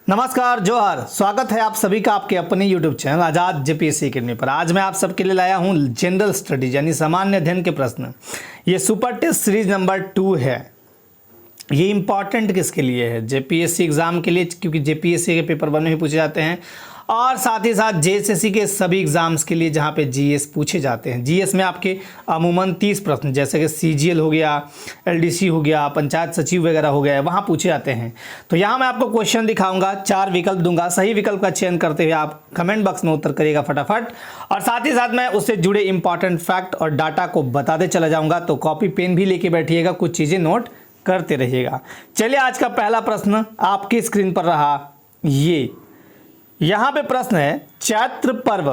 नमस्कार, जोहर। स्वागत है आप सभी का आपके अपने YouTube चैनल आज़ाद जेपीएससी अकेडमी पर। आज मैं आप सबके लिए लाया हूं जनरल स्टडीज यानी सामान्य अध्ययन के प्रश्न। ये सुपर टेस्ट सीरीज नंबर 2 है। ये इंपॉर्टेंट किसके लिए है? जेपीएससी एग्जाम के लिए, क्योंकि जेपीएससी के पेपर 1 में भी पूछे जाते हैं और साथ ही साथ जेएसएससी के सभी एग्जाम्स के लिए जहाँ पे जीएस पूछे जाते हैं। जीएस में आपके अमूमन 30 प्रश्न, जैसे कि सीजीएल हो गया, एलडीसी हो गया, पंचायत सचिव वगैरह हो गया, वहाँ पूछे जाते हैं। तो यहाँ मैं आपको क्वेश्चन दिखाऊंगा, 4 विकल्प दूंगा। सही विकल्प का चयन करते हुए आप कमेंट बॉक्स में उत्तर करिएगा फटाफट, और साथ ही साथ मैं उससे जुड़े इंपॉर्टेंट फैक्ट और डाटा को बताते चला जाऊँगा। तो कॉपी पेन भी लेके बैठिएगा, कुछ चीज़ें नोट करते रहिएगा। चलिए, आज का पहला प्रश्न आपकी स्क्रीन पर रहा। ये यहाँ पे प्रश्न है, चैत्र पर्व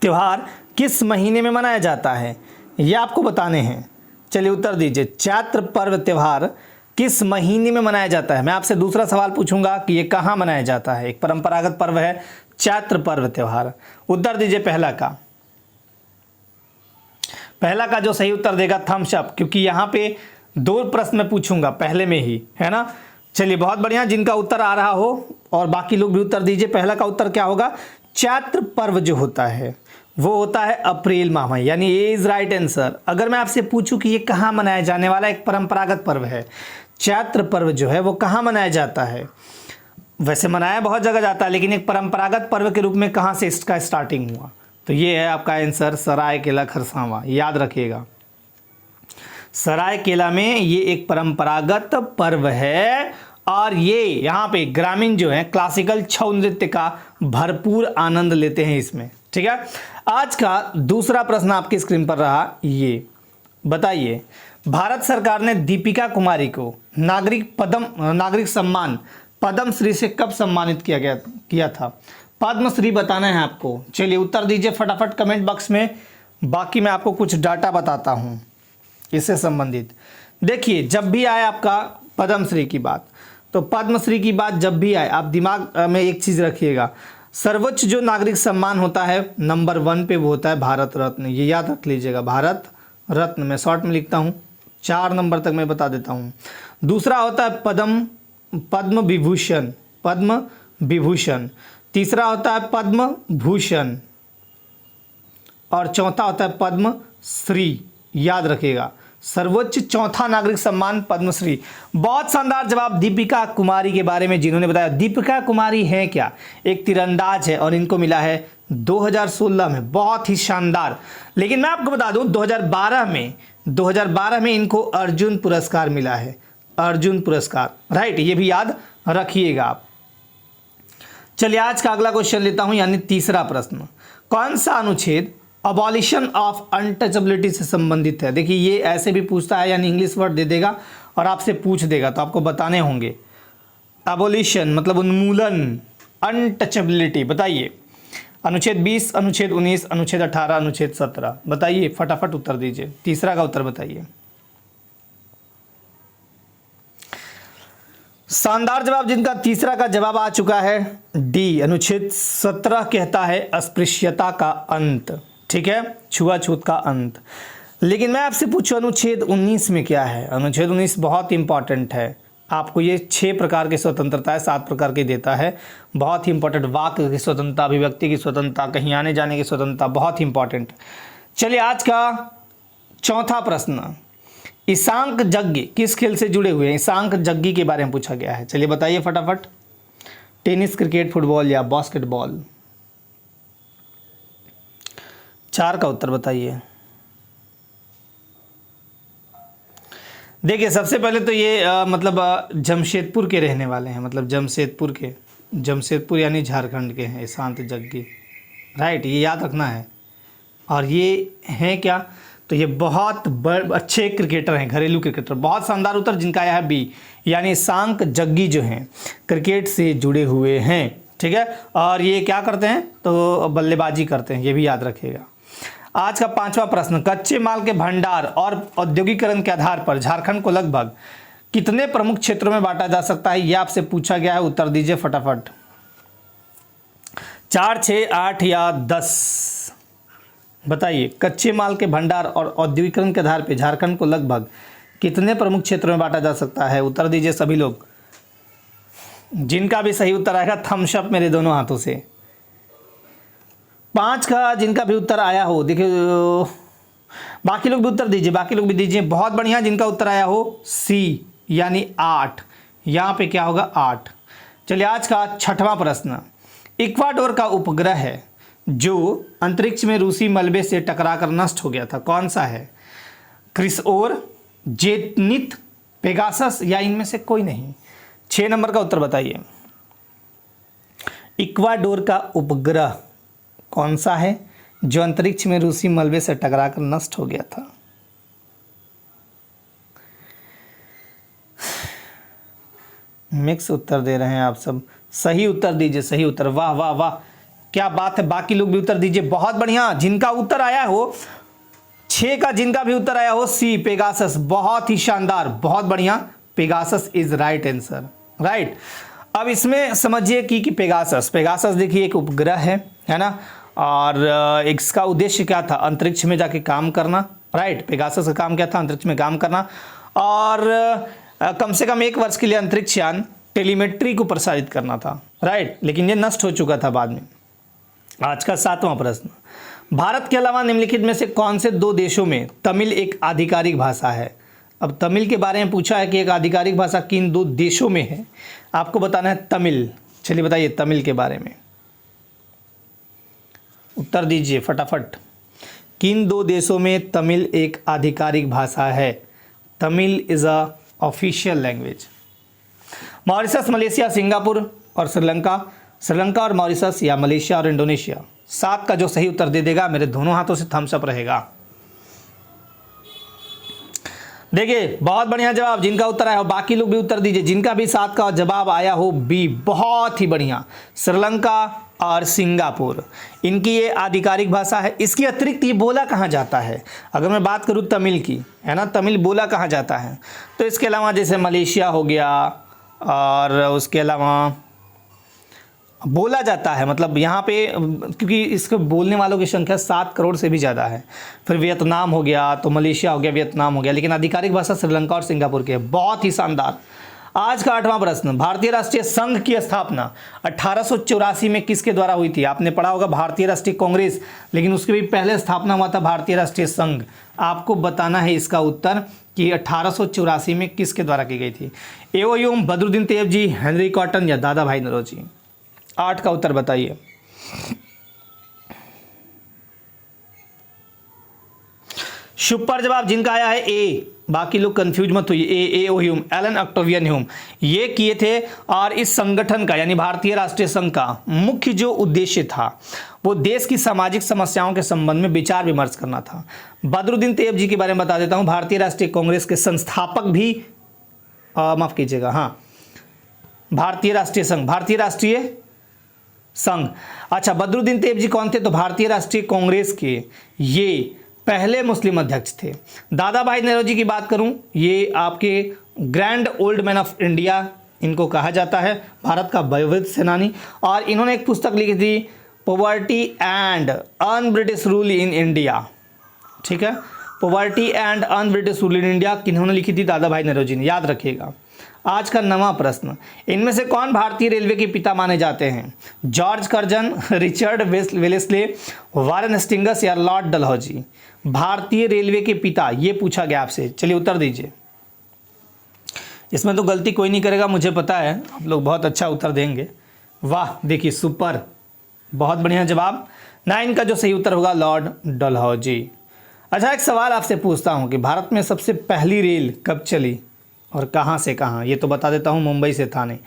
त्योहार किस महीने में मनाया जाता है? ये आपको बताने हैं। चलिए उत्तर दीजिए, चैत्र पर्व त्योहार किस महीने में मनाया जाता है? मैं आपसे दूसरा सवाल पूछूंगा कि ये कहाँ मनाया जाता है। एक परंपरागत पर्व है चैत्र पर्व त्योहार। उत्तर दीजिए पहला का जो सही उत्तर देगा थम्स अप, क्योंकि यहाँ पे 2 प्रश्न मैं पूछूंगा पहले में ही, है ना। चलिए, बहुत बढ़िया। जिनका उत्तर आ रहा हो और बाकी लोग भी उत्तर दीजिए। पहला का उत्तर क्या होगा? चैत्र पर्व जो होता है वो होता है अप्रैल माह में, यानी ए इज राइट आंसर। अगर मैं आपसे पूछूं कि ये कहाँ मनाया जाने वाला एक परंपरागत पर्व है, चैत्र पर्व जो है वो कहाँ मनाया जाता है? वैसे मनाया बहुत जगह जाता है, लेकिन एक परंपरागत पर्व के रूप में कहाँ से इसका स्टार्टिंग हुआ? तो ये है आपका आंसर, सरायकेला खरसावां। याद रखिएगा, सरायकेला में ये एक परंपरागत पर्व है और ये यहाँ पे ग्रामीण जो है क्लासिकल छऊ नृत्य का भरपूर आनंद लेते हैं इसमें। ठीक है, आज का दूसरा प्रश्न आपकी स्क्रीन पर रहा। ये बताइए, भारत सरकार ने दीपिका कुमारी को नागरिक सम्मान पद्मश्री से कब सम्मानित किया था? पद्मश्री बताना है आपको। चलिए उत्तर दीजिए फटाफट कमेंट बॉक्स में, बाकी मैं आपको कुछ डाटा बताता हूँ इससे संबंधित। देखिए, जब भी आए आपका पद्मश्री की बात, तो पद्मश्री की बात जब भी आए, आप दिमाग में एक चीज़ रखिएगा, सर्वोच्च जो नागरिक सम्मान होता है नंबर 1 पे वो होता है भारत रत्न। ये याद रख लीजिएगा, भारत रत्न। मैं शॉर्ट में लिखता हूँ, 4 नंबर तक मैं बता देता हूँ। दूसरा होता है पद्म विभूषण। तीसरा होता है पद्म भूषण और चौथा होता है पद्म श्री। याद रखिएगा, सर्वोच्च चौथा नागरिक सम्मान पद्मश्री। बहुत शानदार जवाब दीपिका कुमारी के बारे में जिन्होंने बताया। दीपिका कुमारी हैं क्या? एक तीरंदाज है और इनको मिला है 2016 में। बहुत ही शानदार। लेकिन मैं आपको बता दूं 2012 में इनको अर्जुन पुरस्कार मिला है। अर्जुन पुरस्कार, राइट, ये भी याद रखिएगा आप। चलिए, आज का अगला क्वेश्चन लेता हूं, यानी तीसरा प्रश्न। कौन सा अनुच्छेद अबॉलिशन ऑफ अनटचेबिलिटी से संबंधित है? देखिए, ये ऐसे भी पूछता है, यानी इंग्लिश वर्ड दे देगा और आपसे पूछ देगा, तो आपको बताने होंगे। अबॉलिशन मतलब उन्मूलन, अनटचेबिलिटी बताइए। अनुच्छेद 20, अनुच्छेद 19, अनुच्छेद 18, अनुच्छेद 17। बताइए फटाफट उत्तर दीजिए। तीसरा का उत्तर बताइए। शानदार जवाब, जिनका तीसरा का जवाब आ चुका है डी, अनुच्छेद 17 कहता है अस्पृश्यता का अंत। ठीक है, छुआछूत का अंत। लेकिन मैं आपसे पूछूं अनुच्छेद 19 में क्या है? अनुच्छेद 19 बहुत इंपॉर्टेंट है। आपको ये 6 प्रकार की स्वतंत्रता है, 7 प्रकार की देता है। बहुत ही इंपॉर्टेंट, वाक की स्वतंत्रता, अभिव्यक्ति की स्वतंत्रता, कहीं आने जाने की स्वतंत्रता, बहुत ही इंपॉर्टेंट। चलिए, आज का चौथा प्रश्न, ईशांक यज्ञ किस खेल से जुड़े हुए हैं? ईशांक यज्ञ के बारे में पूछा गया है। चलिए बताइए फटाफट। टेनिस, क्रिकेट, फुटबॉल या बास्केटबॉल? 4 का उत्तर बताइए। देखिए, सबसे पहले तो ये जमशेदपुर के रहने वाले हैं, मतलब जमशेदपुर यानी झारखंड के हैं ईशांत यज्ञ, राइट, ये याद रखना है। और ये हैं क्या? तो ये बहुत अच्छे क्रिकेटर हैं, घरेलू क्रिकेटर। बहुत शानदार उत्तर, जिनका आया है बी, यानी ईशांक यज्ञ जो हैं क्रिकेट से जुड़े हुए हैं। ठीक है, और ये क्या करते हैं? तो बल्लेबाजी करते हैं, ये भी याद रखिएगा। आज का 5वां प्रश्न, कच्चे माल के भंडार और औद्योगिकरण के आधार पर झारखंड को लगभग कितने प्रमुख क्षेत्रों में बांटा जा सकता है? यह आपसे पूछा गया है। उत्तर दीजिए फटाफट। 4, 6, 8 या 10? बताइए, कच्चे माल के भंडार और औद्योगिकरण के आधार पर झारखंड को लगभग कितने प्रमुख क्षेत्रों में बांटा जा सकता है? उत्तर दीजिए सभी लोग। जिनका भी सही उत्तर आएगा थम्स अप मेरे दोनों हाथों से। 5 का जिनका भी उत्तर आया हो, देखिए बाकी लोग भी उत्तर दीजिए, बाकी लोग भी दीजिए। बहुत बढ़िया, जिनका उत्तर आया हो सी यानी 8, यहाँ पे क्या होगा 8। चलिए आज का 6वां प्रश्न, इक्वाडोर का उपग्रह है जो अंतरिक्ष में रूसी मलबे से टकराकर नष्ट हो गया था, कौन सा है? क्रिसओर, जेनिथ, पेगासस या इनमें से कोई नहीं? 6 नंबर का उत्तर बताइए। इक्वाडोर का उपग्रह कौन सा है जो अंतरिक्ष में रूसी मलबे से टकराकर नष्ट हो गया था? मिक्स उत्तर दे रहे हैं आप सब, सही उत्तर दीजिए, सही उत्तर। वाह वाह वाह, क्या बात है, बाकी लोग भी उत्तर दीजिए। बहुत बढ़िया, जिनका उत्तर आया हो 6 का, जिनका भी उत्तर आया हो सी पेगासस, बहुत ही शानदार, बहुत बढ़िया, Pegasus is right answer, right. अब इसमें समझिए कि पेगासस देखिए एक उपग्रह है ना, और इसका उद्देश्य क्या था? अंतरिक्ष में जाके काम करना, राइट। पेगासस का काम क्या था? अंतरिक्ष में काम करना, और कम से कम 1 वर्ष के लिए अंतरिक्ष यान टेलीमेट्री को प्रसारित करना था, राइट। लेकिन ये नष्ट हो चुका था बाद में। आज का 7वां प्रश्न, भारत के अलावा निम्नलिखित में से कौन से 2 देशों में तमिल एक आधिकारिक भाषा है? अब तमिल के बारे में पूछा है कि एक आधिकारिक भाषा किन 2 देशों में है, आपको बताना है तमिल। चलिए बताइए तमिल के बारे में, उत्तर दीजिए फटाफट। किन 2 देशों में तमिल एक आधिकारिक भाषा है? Tamil is a official language. Mauritius, Malaysia, Singapore और श्रीलंका और मॉरिशस, या मलेशिया और इंडोनेशिया? 7 का जो सही उत्तर दे देगा मेरे दोनों हाथों से थम्स अप रहेगा। देखिए बहुत बढ़िया जवाब, जिनका उत्तर आया हो, बाकी लोग भी उत्तर दीजिए। जिनका भी 7 का जवाब आया हो बी, बहुत ही बढ़िया, श्रीलंका और सिंगापुर, इनकी ये आधिकारिक भाषा है। इसके अतिरिक्त ये बोला कहाँ जाता है? अगर मैं बात करूँ तमिल की, है ना, तमिल बोला कहाँ जाता है? तो इसके अलावा जैसे मलेशिया हो गया, और उसके अलावा बोला जाता है, मतलब यहाँ पे क्योंकि इसको बोलने वालों की संख्या 7 करोड़ से भी ज़्यादा है। फिर वियतनाम हो गया, तो मलेशिया हो गया, वियतनाम हो गया, लेकिन आधिकारिक भाषा श्रीलंका और सिंगापुर की है। बहुत ही शानदार। आज का 8वां प्रश्न, भारतीय राष्ट्रीय संघ की स्थापना 1884 में किसके द्वारा हुई थी? आपने पढ़ा होगा भारतीय राष्ट्रीय कांग्रेस, लेकिन उसके भी पहले स्थापना हुआ था भारतीय राष्ट्रीय संघ। आपको बताना है इसका उत्तर कि 1884 में किसके द्वारा की गई थी? A O Hume, Badruddin Tyabji, Henry Cotton या दादा भाई नौरोजी? 8 का उत्तर बताइए। सुपर जवाब जिनका आया है ए, बाकी लोग कंफ्यूज मत हुई। एओ ह्यूम, एलन ऑक्टेवियन ह्यूम, ये किए थे। और इस संगठन का यानी भारतीय राष्ट्रीय संघ का मुख्य जो उद्देश्य था वो देश की सामाजिक समस्याओं के संबंध में विचार विमर्श करना था। बदरुद्दीन तैयबजी के बारे में बता देता हूं, भारतीय राष्ट्रीय कांग्रेस के संस्थापक भी, माफ कीजिएगा, हाँ, भारतीय राष्ट्रीय संघ। अच्छा, बदरुद्दीन तैयबजी कौन थे? तो भारतीय राष्ट्रीय कांग्रेस के ये पहले मुस्लिम अध्यक्ष थे। दादा भाई नौरोजी की बात करूं, ये आपके grand old man of India इनको कहा जाता है, भारत का वयोवृद्ध सेनानी। और इन्होंने एक पुस्तक लिखी थी, poverty and un British rule in India, ठीक है, poverty and un British rule in India किन्होंने लिखी थी? दादा भाई नौरोजी ने, याद रखिएगा। आज का 9वां प्रश्न, इनमें से कौन भारतीय रेलवे के पिता माने जाते हैं? George Curzon, Richard Wellesley, Warren Hastings या लॉर्ड डलहौजी? भारतीय रेलवे के पिता, ये पूछा गया आपसे। चलिए उत्तर दीजिए। इसमें तो गलती कोई नहीं करेगा, मुझे पता है आप लोग बहुत अच्छा उत्तर देंगे। वाह, देखिए सुपर, बहुत बढ़िया जवाब। 9 का जो सही उत्तर होगा लॉर्ड डलहौजी। अच्छा, एक सवाल आपसे पूछता हूँ कि भारत में सबसे पहली रेल कब चली और कहाँ से कहाँ? ये तो बता देता हूँ, मुंबई से थाने,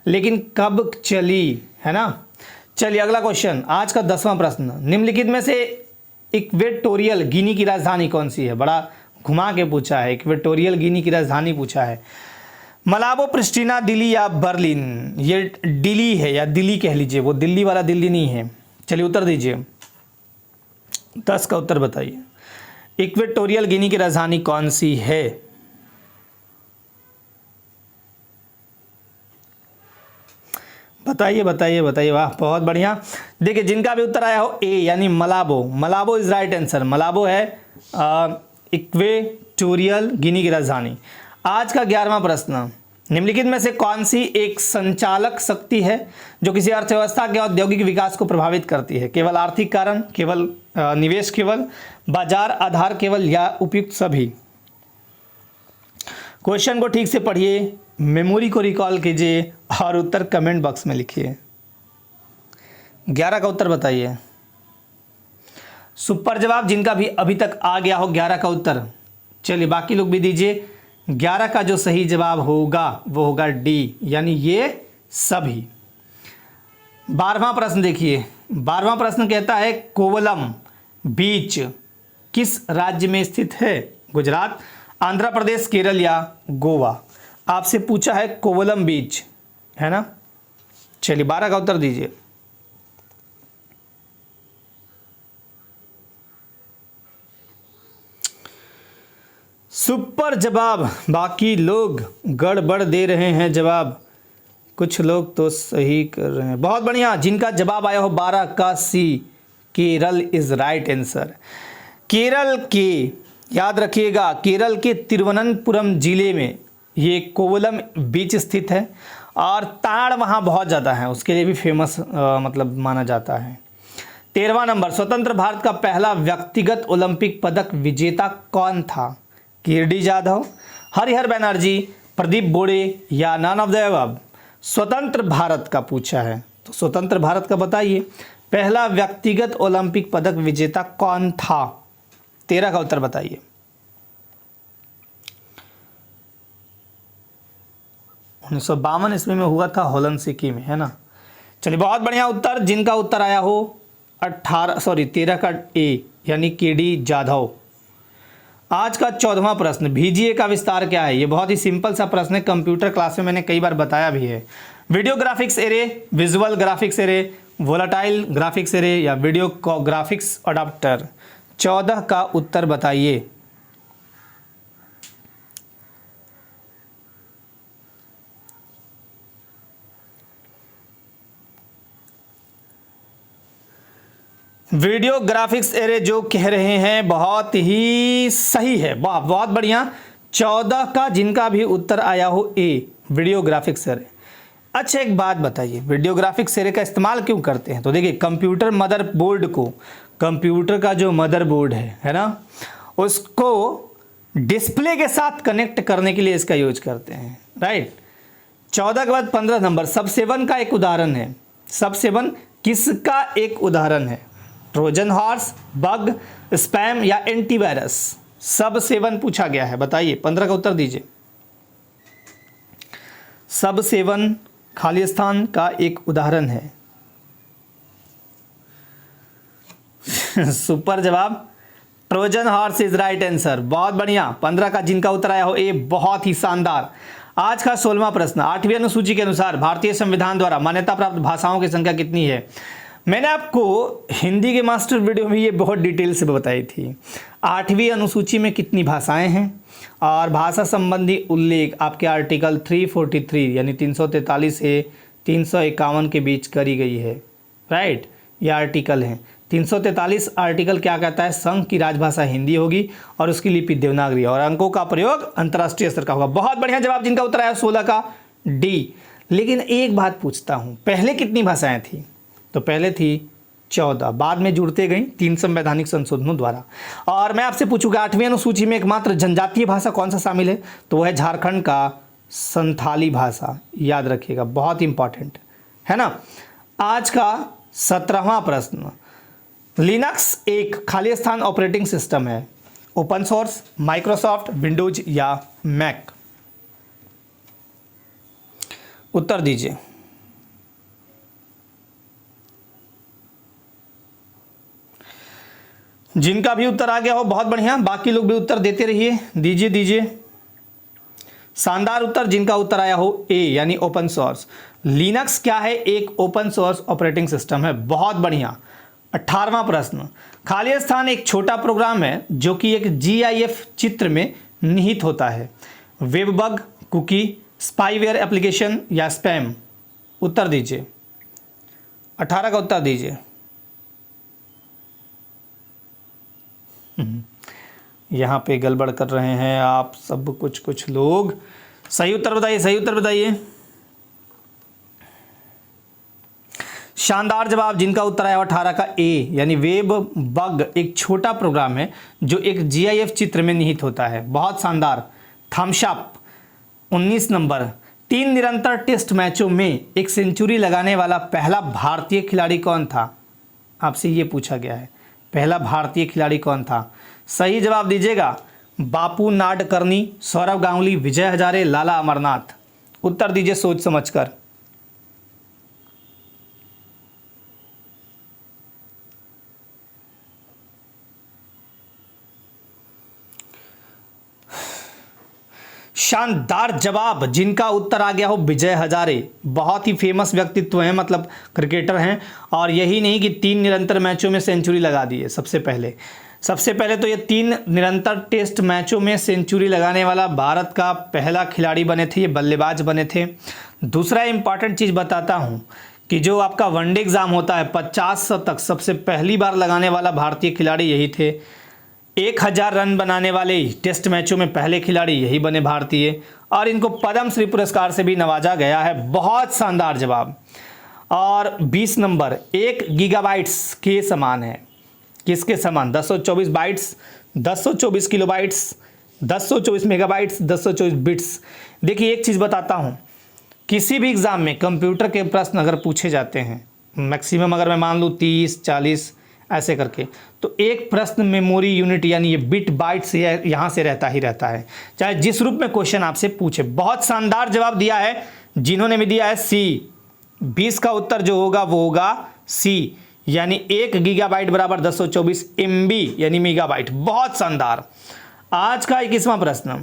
लेकिन कब चली, है ना। चलिए अगला क्वेश्चन, आज का 10वां प्रश्न, निम्नलिखित में से इक्वेटोरियल गिनी की राजधानी कौन सी है? बड़ा घुमा के पूछा है, इक्वेटोरियल गिनी की राजधानी पूछा है। मलाबो, प्रिस्टीना, दिल्ली या बर्लिन? ये दिल्ली है, या दिल्ली कह लीजिए, वो दिल्ली वाला दिल्ली नहीं है। चलिए उत्तर दीजिए, 10 का उत्तर बताइए। इक्वेटोरियल गिनी की राजधानी कौन सी है? बताइए बताइए बताइए। वाह, बहुत बढ़िया। देखिए जिनका भी उत्तर आया हो ए यानी मलाबो, मलाबो इज राइट आंसर। मलाबो है इक्वेटोरियल गिनी की राजधानी। आज का 11वां प्रश्न, निम्नलिखित में से कौन सी एक संचालक शक्ति है जो किसी अर्थव्यवस्था के औद्योगिक विकास को प्रभावित करती है? केवल आर्थिक कारण, केवल निवेश, केवल बाजार आधार, केवल या उपयुक्त सभी? क्वेश्चन को ठीक से पढ़िए, मेमोरी को रिकॉल कीजिए और उत्तर कमेंट बॉक्स में लिखिए। 11 का उत्तर बताइए। सुपर जवाब जिनका भी अभी तक आ गया हो 11 का उत्तर। चलिए बाकी लोग भी दीजिए। 11 का जो सही जवाब होगा वो होगा डी, यानी ये सभी। 12वां प्रश्न देखिए। 12वां प्रश्न कहता है कोवलम बीच किस राज्य में स्थित है? गुजरात, आंध्र प्रदेश, केरल या गोवा? आपसे पूछा है कोवलम बीच, है ना। चलिए 12 का उत्तर दीजिए। सुपर जवाब, बाकी लोग गड़बड़ दे रहे हैं जवाब, कुछ लोग तो सही कर रहे हैं। बहुत बढ़िया, जिनका जवाब आया हो 12 का C, Kerala is right answer. Kerala के, याद रखिएगा, केरल के तिरुवनंतपुरम जिले में ये कोवलम बीच स्थित है और ताड़ वहाँ बहुत ज़्यादा है, उसके लिए भी फेमस मतलब माना जाता है। 13वां नंबर, स्वतंत्र भारत का पहला व्यक्तिगत ओलंपिक पदक विजेता कौन था? कीर्ति जाधव, हरिहर बैनर्जी, प्रदीप बोड़े या नन ऑफ द अबव? स्वतंत्र भारत का पूछा है तो स्वतंत्र भारत का बताइए, पहला व्यक्तिगत ओलंपिक पदक विजेता कौन था? 13 का उत्तर बताइए। 1952 ईस्वी में हुआ था होलन सिक्किम में, है ना। चलिए बहुत बढ़िया उत्तर, जिनका उत्तर आया हो 13 का ए, यानी केडी जाधव। आज का 14वां प्रश्न, VGA का विस्तार क्या है? ये बहुत ही सिंपल सा प्रश्न है, कंप्यूटर क्लास में मैंने कई बार बताया भी है। Video graphics array, visual graphics array, volatile graphics array या वीडियो ग्राफिक्स अडाप्टर? 14 का उत्तर बताइए। वीडियो ग्राफिक्स एरे जो कह रहे हैं बहुत ही सही है, वाह बहुत बढ़िया। 14 का जिनका भी उत्तर आया हो ए, वीडियो ग्राफिक्स एरे। अच्छा एक बात बताइए, वीडियो ग्राफिक्स एरे का इस्तेमाल क्यों करते हैं? तो देखिए, कंप्यूटर मदरबोर्ड को, कंप्यूटर का जो मदरबोर्ड है ना, उसको डिस्प्ले के साथ कनेक्ट करने के लिए इसका यूज करते हैं, राइट। 14 के बाद 15 नंबर, सब सेवन का एक उदाहरण है। सब सेवन किसका एक उदाहरण है? ट्रोजन हॉर्स, बग, स्पैम या एंटीवायरस? सब सेवन पूछा गया है, बताइए। 15 का उत्तर दीजिए। सब सेवन खालिस्तान का एक उदाहरण है। सुपर जवाब, Trojan horse is right answer, बहुत बढ़िया। 15 का जिनका उत्तर आया हो ए, बहुत ही शानदार। आज का 16वां प्रश्न, 8वीं अनुसूची के अनुसार भारतीय संविधान द्वारा मान्यता प्राप्त भाषाओं की संख्या कितनी है? मैंने आपको हिंदी के मास्टर वीडियो में ये बहुत डिटेल से बताई थी। 8वीं अनुसूची में कितनी भाषाएं हैं और भाषा संबंधी उल्लेख आपके आर्टिकल 343 यानी 343 से 351 के बीच करी गई है, राइट। ये आर्टिकल हैं। 343 आर्टिकल क्या कहता है? संघ की राजभाषा हिंदी होगी और उसकी लिपि देवनागरी और अंकों का प्रयोग अंतर्राष्ट्रीय स्तर का होगा। बहुत बढ़िया जवाब, जिनका उत्तर आया 16 का डी। लेकिन एक बात पूछता हूं, पहले कितनी भाषाएं थी? तो पहले थी 14, बाद में जुड़ते गई 3 संवैधानिक संशोधनों द्वारा। और मैं आपसे पूछूंगा 8वीं अनुसूची में एकमात्र जनजातीय भाषा कौन सा शामिल है? तो वह है झारखंड का संथाली भाषा, याद रखिएगा, बहुत इंपॉर्टेंट है ना। आज का 17वां प्रश्न, लिनक्स एक खालिस्तान ऑपरेटिंग सिस्टम है, ओपन सोर्स, माइक्रोसॉफ्ट, विंडोज या मैक? उत्तर दीजिए। जिनका भी उत्तर आ गया हो बहुत बढ़िया, बाकी लोग भी उत्तर देते रहिए, दीजिए। शानदार उत्तर, जिनका उत्तर आया हो ए यानी ओपन सोर्स। लिनक्स क्या है? एक ओपन सोर्स ऑपरेटिंग सिस्टम है, बहुत बढ़िया। 18वां प्रश्न, खालिस्तान एक छोटा प्रोग्राम है जो कि एक GIF चित्र में निहित होता है, web bug, cookie, spyware application या स्पैम? उत्तर दीजिए। 18 का उत्तर दीजिए। यहाँ पे गड़बड़ कर रहे हैं आप सब, कुछ लोग सही उत्तर बताइए, सही उत्तर बताइए। शानदार जवाब, जिनका उत्तर आया 18 का ए, यानी वेब बग एक छोटा प्रोग्राम है जो एक जीआईएफ चित्र में निहित होता है। बहुत शानदार। Thums up. 19 नंबर, 3 निरंतर टेस्ट मैचों में एक सेंचुरी लगाने वाला पहला भारतीय खिलाड़ी कौन था? आपसे ये पूछा गया है, पहला भारतीय खिलाड़ी कौन था? सही जवाब दीजिएगा। बापू नाडकर्णी, सौरव गांगुली, विजय हजारे, लाला अमरनाथ। उत्तर दीजिए सोच समझकर। शानदार जवाब, जिनका उत्तर आ गया हो विजय हजारे। बहुत ही फेमस व्यक्तित्व हैं, मतलब क्रिकेटर हैं, और यही नहीं कि 3 निरंतर मैचों में सेंचुरी लगा दी है। सबसे पहले तो ये 3 निरंतर टेस्ट मैचों में सेंचुरी लगाने वाला भारत का पहला खिलाड़ी बने थे, ये बल्लेबाज बने थे। दूसरा इंपॉर्टेंट चीज़ बताता हूँ कि जो आपका वनडे एग्ज़ाम होता है 50 तक सबसे पहली बार लगाने वाला भारतीय खिलाड़ी यही थे। 1000 रन बनाने वाले टेस्ट मैचों में पहले खिलाड़ी यही बने भारतीय, और इनको पद्म श्री पुरस्कार से भी नवाजा गया है। बहुत शानदार जवाब। और 20 नंबर, 1 गीगाबाइट्स के समान है। किसके समान? 1024 बाइट्स, 1024 किलोबाइट्स, 1024 मेगाबाइट्स, 1024 बिट्स। देखिए एक चीज़ बताता हूँ, किसी भी एग्ज़ाम में कंप्यूटर के प्रश्न अगर पूछे जाते हैं, मैक्सिमम अगर मैं मान लूँ 30, 40 ऐसे करके, तो एक प्रश्न मेमोरी यूनिट यानी ये बिट बाइट्स यहाँ से रहता ही रहता है, चाहे जिस रूप में क्वेश्चन आपसे पूछे। बहुत शानदार जवाब दिया है जिन्होंने भी दिया है सी। 20 का उत्तर जो होगा वो होगा सी, यानी 1 गीगाबाइट बराबर 1024 MB यानी मेगाबाइट। बहुत शानदार। आज का 21वां प्रश्न,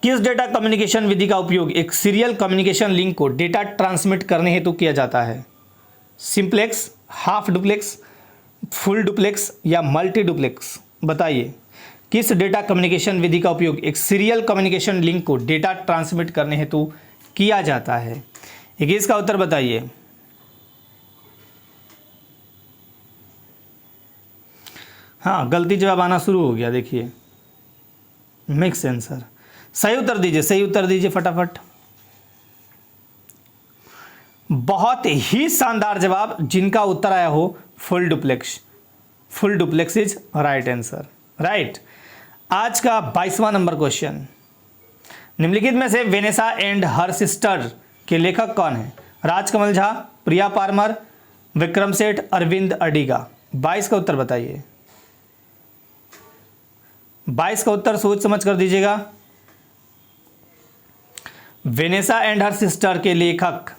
किस डेटा कम्युनिकेशन विधि का उपयोग एक सीरियल कम्युनिकेशन लिंक को डेटा ट्रांसमिट करने हेतु किया जाता है? Simplex, half duplex, full duplex या मल्टी डुप्लेक्स? बताइए, किस डेटा कम्युनिकेशन विधि का उपयोग एक सीरियल कम्युनिकेशन लिंक को डेटा ट्रांसमिट करने हेतु किया जाता है? 21 का उत्तर बताइए। हाँ, गलती जवाब आना शुरू हो गया, देखिए मिक्स आंसर। सही उत्तर दीजिए, सही उत्तर दीजिए फटाफट। बहुत ही शानदार जवाब, जिनका उत्तर आया हो full duplex. Full duplex is right answer, right. आज का 22वां नंबर क्वेश्चन, निम्नलिखित में से वेनेसा एंड हर सिस्टर के लेखक कौन है? राजकमल झा, प्रिया पारमर, विक्रम सेठ, अरविंद अडिगा। 22 का उत्तर बताइए। 22 का उत्तर सोच समझ कर दीजिएगा। वेनेसा एंड हर सिस्टर के लेखक,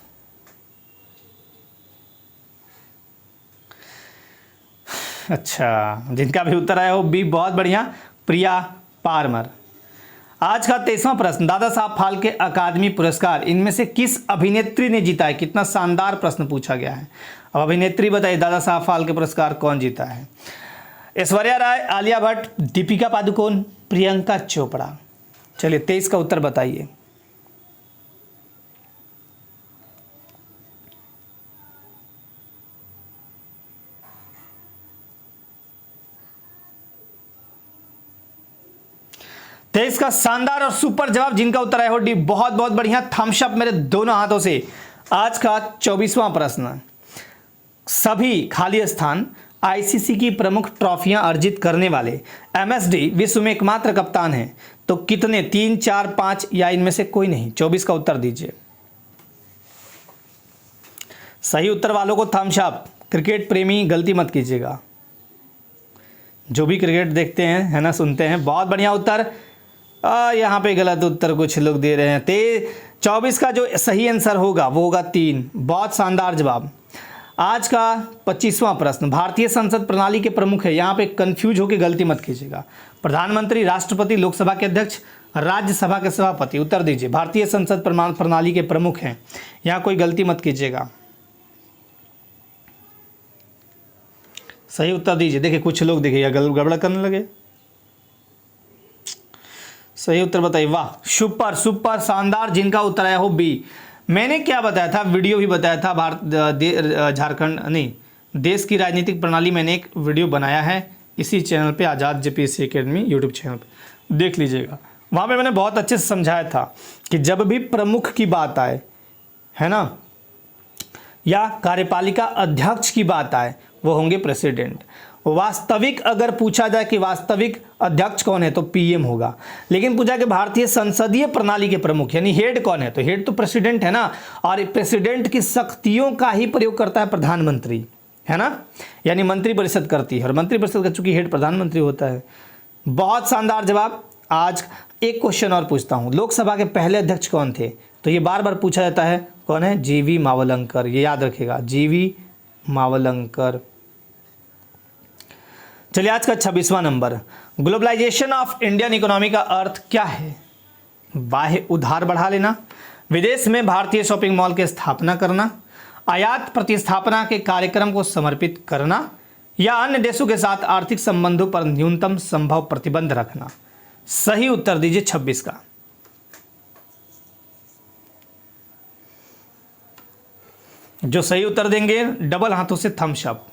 अच्छा, जिनका भी उत्तर आया हो बी, बहुत बढ़िया, प्रिया पारमर। आज का 23वां प्रश्न, दादा साहब फाल्के अकादमी पुरस्कार इनमें से किस अभिनेत्री ने जीता है? कितना शानदार प्रश्न पूछा गया है। अब अभिनेत्री बताइए, दादा साहब फाल्के पुरस्कार कौन जीता है? ऐश्वर्या राय, आलिया भट्ट, दीपिका पादुकोण, प्रियंका चोपड़ा। चलिए 23 का उत्तर बताइए। तेईस का शानदार और सुपर जवाब, जिनका उत्तर आया हो डी। बहुत बहुत बढ़िया, थम्स अप मेरे दोनों हाथों से। आज का 24वां प्रश्न, सभी खाली स्थान आईसीसी की प्रमुख ट्रॉफियां अर्जित करने वाले एमएसडी विश्व में एकमात्र कप्तान हैं, तो कितने? 3, 4, 5 या इनमें से कोई नहीं? 24 का उत्तर दीजिए। सही उत्तर वालों को थम्स अप। क्रिकेट प्रेमी गलती मत कीजिएगा, जो भी क्रिकेट देखते हैं है ना, सुनते हैं। बहुत बढ़िया उत्तर। यहाँ पे गलत उत्तर कुछ लोग दे रहे हैं। 24 का जो सही आंसर होगा वो होगा 3। बहुत शानदार जवाब। आज का 25वां प्रश्न, भारतीय संसद प्रणाली के प्रमुख है, यहाँ पे कंफ्यूज होकर गलती मत कीजिएगा। प्रधानमंत्री, राष्ट्रपति, लोकसभा के अध्यक्ष, राज्यसभा के सभापति? उत्तर दीजिए। भारतीय संसद प्रणाली के प्रमुख हैं, यहाँ कोई गलती मत कीजिएगा। सही उत्तर दीजिए। देखिए कुछ लोग देखिए गड़बड़ करने लगे। सही उत्तर बताइए। वाह, सुपर सुपर शानदार, जिनका उत्तर आया हो बी। मैंने क्या बताया था, वीडियो भी बताया था, झारखंड नहीं, देश की राजनीतिक प्रणाली, मैंने एक वीडियो बनाया है इसी चैनल पे, आज़ाद जेपीएससी एकेडमी यूट्यूब चैनल पे, देख लीजिएगा। वहाँ पे मैंने बहुत अच्छे से समझाया था कि जब भी प्रमुख की बात आए, है ना, या कार्यपालिका अध्यक्ष की बात आए, वो होंगे प्रेसिडेंट। वास्तविक अगर पूछा जाए कि वास्तविक अध्यक्ष कौन है तो पीएम होगा, लेकिन पूछा कि भारतीय संसदीय प्रणाली के प्रमुख यानी हेड कौन है, तो हेड तो प्रेसिडेंट है ना, और प्रेसिडेंट की शक्तियों का ही प्रयोग करता है प्रधानमंत्री, है ना, यानी मंत्रिपरिषद करती है, और मंत्रिपरिषद का चूंकि हेड प्रधानमंत्री होता है। बहुत शानदार जवाब। आज एक क्वेश्चन और पूछता हूँ, लोकसभा के पहले अध्यक्ष कौन थे, तो ये बार बार पूछा जाता है, कौन है, जीवी मावलंकर, ये याद रखेगा, जीवी मावलंकर। चलिए आज का 26वां number, globalisation of Indian economy का अर्थ क्या है? बाह्य उधार बढ़ा लेना, विदेश में भारतीय शॉपिंग मॉल की स्थापना करना, आयात प्रतिस्थापना के कार्यक्रम को समर्पित करना, या अन्य देशों के साथ आर्थिक संबंधों पर न्यूनतम संभव प्रतिबंध रखना। सही उत्तर दीजिए 26 का। जो सही उत्तर देंगे डबल हाथों से थम्स अप।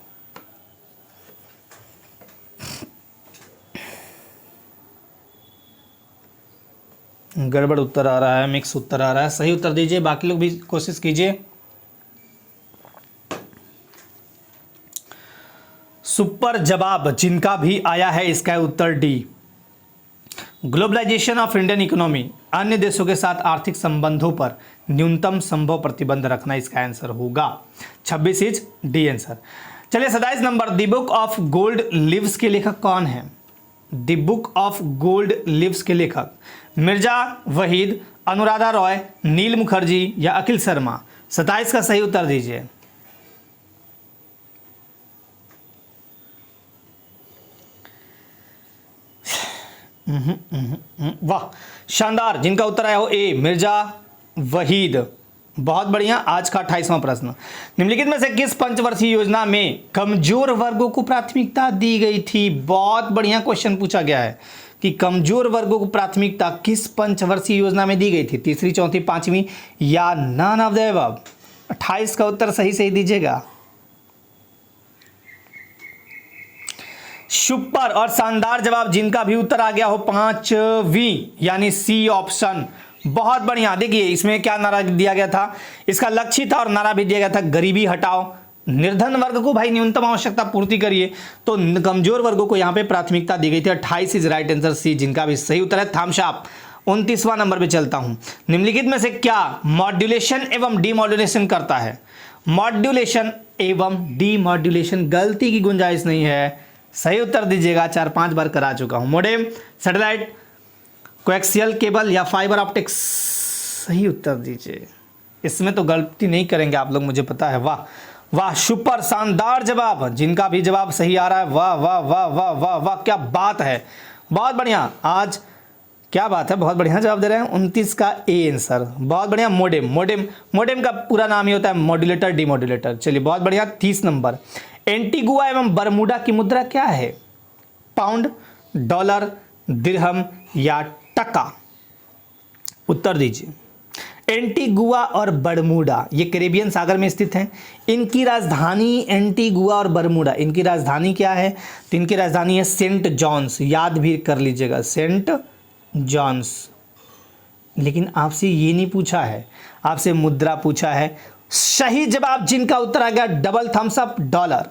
गड़बड़ उत्तर आ रहा है, मिक्स उत्तर आ रहा है। सही उत्तर दीजिए, बाकी लोग भी कोशिश कीजिए। सुपर जवाब जिनका भी आया है इसका उत्तर D, globalisation of Indian economy, अन्य देशों के साथ आर्थिक संबंधों पर न्यूनतम संभव प्रतिबंध रखना इसका आंसर होगा। 26 इज डी आंसर। चलिए 27 नंबर, the book of gold leaves के लेखक कौन है? The book of gold leaves के लेखक मिर्जा वहीद, अनुराधा रॉय, नील मुखर्जी या अखिल शर्मा। 27 का सही उत्तर दीजिए। वाह शानदार, जिनका उत्तर आया हो ए, मिर्जा वहीद। बहुत बढ़िया। आज का 28वां प्रश्न, निम्नलिखित में से किस पंचवर्षीय योजना में कमजोर वर्गों को प्राथमिकता दी गई थी? बहुत बढ़िया क्वेश्चन पूछा गया है कि कमजोर वर्गों को प्राथमिकता किस पंचवर्षीय योजना में दी गई थी? तीसरी, चौथी, पांचवी या नन ऑफ द अबव? 28 का उत्तर सही सही दीजिएगा। सुपर और शानदार जवाब, जिनका भी उत्तर आ गया हो पांचवी यानी सी ऑप्शन। बहुत बढ़िया। देखिए इसमें क्या नारा दिया गया था, इसका लक्ष्य था और नारा भी दिया गया था, गरीबी हटाओ, निर्धन वर्ग को भाई न्यूनतम आवश्यकता पूर्ति करिए, तो कमजोर वर्गों को यहां पे प्राथमिकता दी गई थी। 28 इज राइट आंसर सी, जिनका भी सही उत्तर है थम्स अप। 29वां नंबर पे चलता हूं, निम्नलिखित में से क्या मॉड्यूलेशन एवं डीमॉड्यूलेशन करता है? मॉड्यूलेशन एवं डीमॉड्यूलेशन, गलती की गुंजाइश नहीं है। सही उत्तर दीजिएगा, 4-5 बार करा चुका हूं। मोडेम, सैटेलाइट, कोएक्सियल केबल या फाइबर ऑप्टिक्स? सही उत्तर दीजिए, इसमें तो गलती नहीं करेंगे आप लोग, मुझे पता है। वाह वाह, सुपर शानदार जवाब, जिनका भी जवाब सही आ रहा है, वाह वाह वाह वाह वाह वाह, क्या बात है, बहुत बढ़िया। आज क्या बात है, बहुत बढ़िया जवाब दे रहे हैं। 29 का ए आंसर, बहुत बढ़िया। मोडेम, मोडेम मोडेम का पूरा नाम ही होता है मॉड्यूलेटर डीमॉड्यूलेटर। चलिए बहुत बढ़िया। 30 नंबर, एंटीगुआ एवं बरमूडा की मुद्रा क्या है? पाउंड, डॉलर, दिरहम या टका? उत्तर दीजिए। एंटीगुआ और बरमूडा ये कैरेबियन सागर में स्थित हैं। इनकी राजधानी एंटीगुआ और बरमूडा, इनकी राजधानी क्या है? तो इनकी राजधानी है सेंट जॉन्स, याद भी कर लीजिएगा, सेंट जॉन्स। लेकिन आपसे ये नहीं पूछा है, आपसे मुद्रा पूछा है। सही जवाब, जिनका उत्तर आ गया डबल थम्स अप, डॉलर।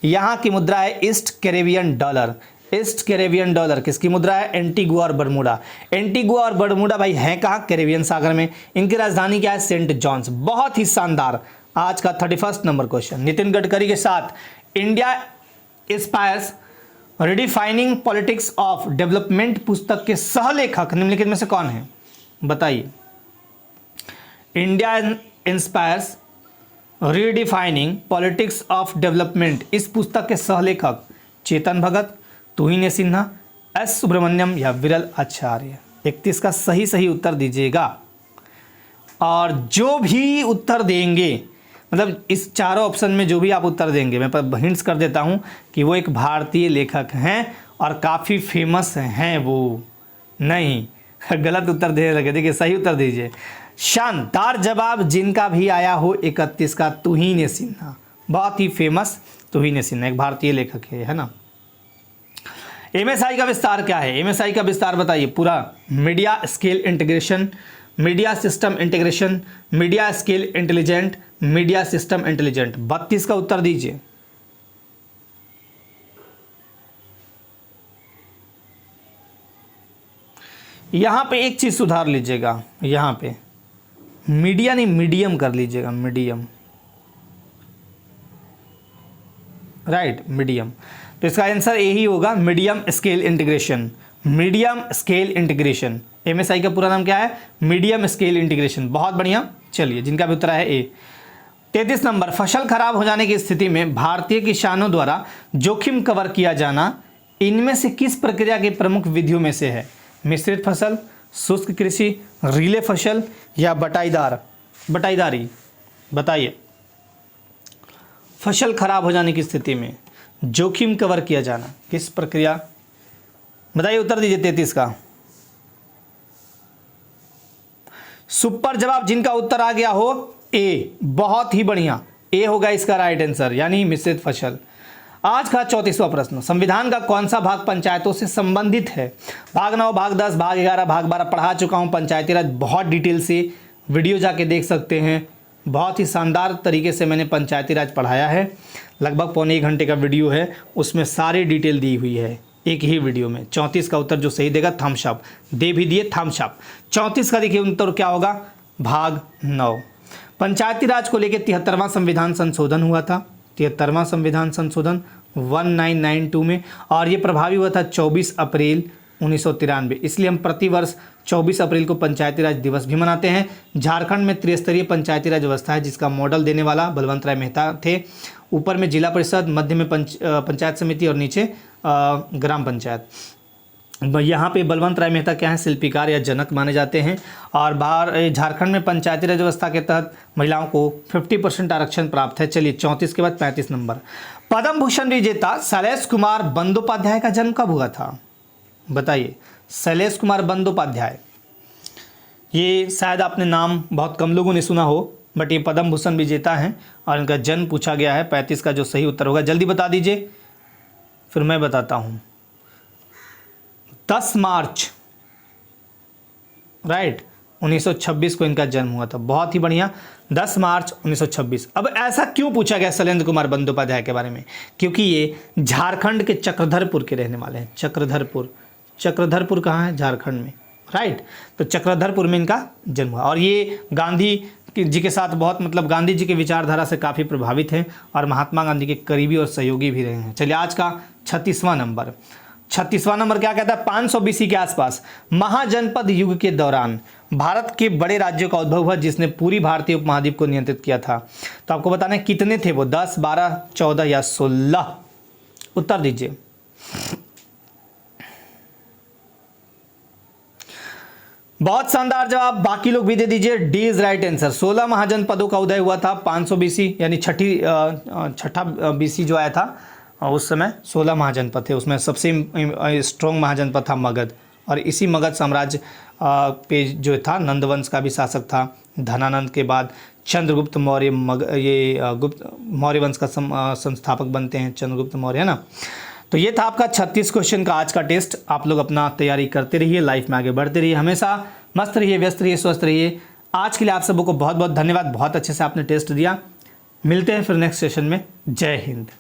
यहां की मुद्रा है east Caribbean dollar. East Caribbean dollar किसकी मुद्रा है? एंटीगुआ और बरमूडा। एंटीगुआ और बरमूडा भाई हैं कहाँ? कैरेबियन सागर में। इनकी राजधानी क्या है? St John's. बहुत ही शानदार। आज का 31 नंबर क्वेश्चन, नितिन गडकरी के साथ India aspires redefining politics of development पुस्तक के सहलेखक निम्नलिखित में से कौन है? बताइए। India inspires redefining politics of development, इस पुस्तक के सहलेखक चेतन भगत, तुहिन सिन्हा, एस सुब्रमण्यम या विरल आचार्य? 31 का सही उत्तर दीजिएगा। और जो भी उत्तर देंगे, मतलब इस चारों ऑप्शन में जो भी आप उत्तर देंगे, मैं पर हिंट्स कर देता हूं कि वो एक भारतीय लेखक हैं और काफ़ी फेमस हैं। वो नहीं गलत उत्तर देने लगे। देखिए सही उत्तर दीजिए। शानदार जवाब, जिनका भी आया हो 31 का, तुहिन सिन्हा। बहुत ही फेमस तुहिन सिन्हा, एक भारतीय लेखक है ना। एमएसआई का विस्तार क्या है? एमएसआई का विस्तार बताइए पूरा। Media scale integration, media system integration, media scale intelligent, media system intelligent. 32 का उत्तर दीजिए। यहां पे एक चीज सुधार लीजिएगा, यहां पे मीडिया नहीं मीडियम कर लीजिएगा, मीडियम, राइट, मीडियम। तो इसका आंसर यही होगा, medium scale integration, medium scale integration. MSI का पूरा नाम क्या है? Medium scale integration. बहुत बढ़िया। चलिए, जिनका भी उत्तर है ए। 33 नंबर, फसल खराब हो जाने की स्थिति में भारतीय किसानों द्वारा जोखिम कवर किया जाना इनमें से किस प्रक्रिया की प्रमुख विधियों में से है? मिश्रित फसल, शुष्क कृषि, रिले फसल या बटाईदारी? बताइए। फसल खराब हो जाने की स्थिति में जोखिम कवर किया जाना किस प्रक्रिया? बताइए, उत्तर दीजिए 33 का। सुपर जवाब, जिनका उत्तर आ गया हो ए, बहुत ही बढ़िया, ए होगा इसका राइट आंसर, यानी मिश्रित फसल। आज का 34वां प्रश्न, संविधान का कौन सा भाग पंचायतों से संबंधित है? भाग 9, भाग 10, भाग 11, भाग 12 पढ़ा चुका हूं। पंचायती राज बहुत डिटेल से वीडियो जाके देख सकते हैं। बहुत ही शानदार तरीके से मैंने पंचायती राज पढ़ाया है। लगभग पौने 1 घंटे का वीडियो है, उसमें सारी डिटेल दी हुई है एक ही वीडियो में। 34 का उत्तर जो सही देगा थम्स अप दे भी दिए, थम्स अप। 34 का देखिए उत्तर क्या होगा? भाग 9। पंचायती राज को लेकर 73वां संविधान संशोधन हुआ था, 73वां संविधान संशोधन 1992 में, और ये प्रभावी हुआ था 24 अप्रैल 1993। इसलिए हम प्रतिवर्ष 24 अप्रैल को पंचायती राज दिवस भी मनाते हैं। झारखंड में त्रिस्तरीय पंचायती राज व्यवस्था है, जिसका मॉडल देने वाला बलवंत राय मेहता थे। ऊपर में जिला परिषद, मध्य में पंचायत समिति और नीचे ग्राम पंचायत। यहाँ पे बलवंत राय मेहता क्या है? शिल्पीकार या जनक माने जाते हैं। और बाहर झारखंड में पंचायती राज व्यवस्था के तहत महिलाओं को 50% आरक्षण प्राप्त है। चलिए, 34 के बाद 35 नंबर, पद्म भूषण विजेता शैलेश कुमार बंदोपाध्याय का जन्म कब हुआ था? बताइए। शैलेश कुमार बंदोपाध्याय, ये शायद आपने नाम बहुत कम लोगों ने सुना हो, बट ये पद्म भूषण विजेता हैं और इनका जन्म पूछा गया है। 35 का जो सही उत्तर होगा, जल्दी बता दीजिए फिर मैं बताता हूँ। 10 मार्च, राइट, 1926 को इनका जन्म हुआ था। बहुत ही बढ़िया, 10 मार्च 1926। अब ऐसा क्यों पूछा गया शैलेंद्र कुमार बंदोपाध्याय के बारे में? क्योंकि ये झारखंड के चक्रधरपुर के रहने वाले हैं। चक्रधरपुर कहाँ है? झारखंड में, राइट। तो चक्रधरपुर में इनका जन्म हुआ और ये गांधी जी के साथ बहुत, मतलब गांधी जी के विचारधारा से काफ़ी प्रभावित हैं और महात्मा गांधी के करीबी और सहयोगी भी रहे हैं। चलिए, आज का 36वां नंबर, 36वां नंबर क्या कहता है? 500 BC के आसपास महाजनपद युग के दौरान भारत के बड़े राज्यों का उद्भव हुआ, जिसने पूरी भारतीय उपमहाद्वीप को नियंत्रित किया था। तो आपको बताना है कितने थे वो, 10, 12, 14 या 16? उत्तर दीजिए। बहुत शानदार जवाब, बाकी लोग भी दे दीजिए। D is right answer. 16 महाजनपदों का उदय हुआ था 500 BC, यानी छठा BC जो आया था उस समय 16 महाजनपद थे। उसमें सबसे स्ट्रॉन्ग महाजनपद था मगध, और इसी मगध साम्राज्य पे जो था नंदवंश का भी शासक था। धनानंद के बाद चंद्रगुप्त मौर्य गुप्त मौर्य वंश का संस्थापक बनते हैं चंद्रगुप्त मौर्य, है ना। तो ये था आपका 36 क्वेश्चन का आज का टेस्ट। आप लोग अपना तैयारी करते रहिए, लाइफ में आगे बढ़ते रहिए, हमेशा मस्त रहिए, व्यस्त रहिए, स्वस्थ रहिए। आज के लिए आप सबको बहुत बहुत धन्यवाद, बहुत अच्छे से आपने टेस्ट दिया। मिलते हैं फिर नेक्स्ट सेशन में। जय हिंद।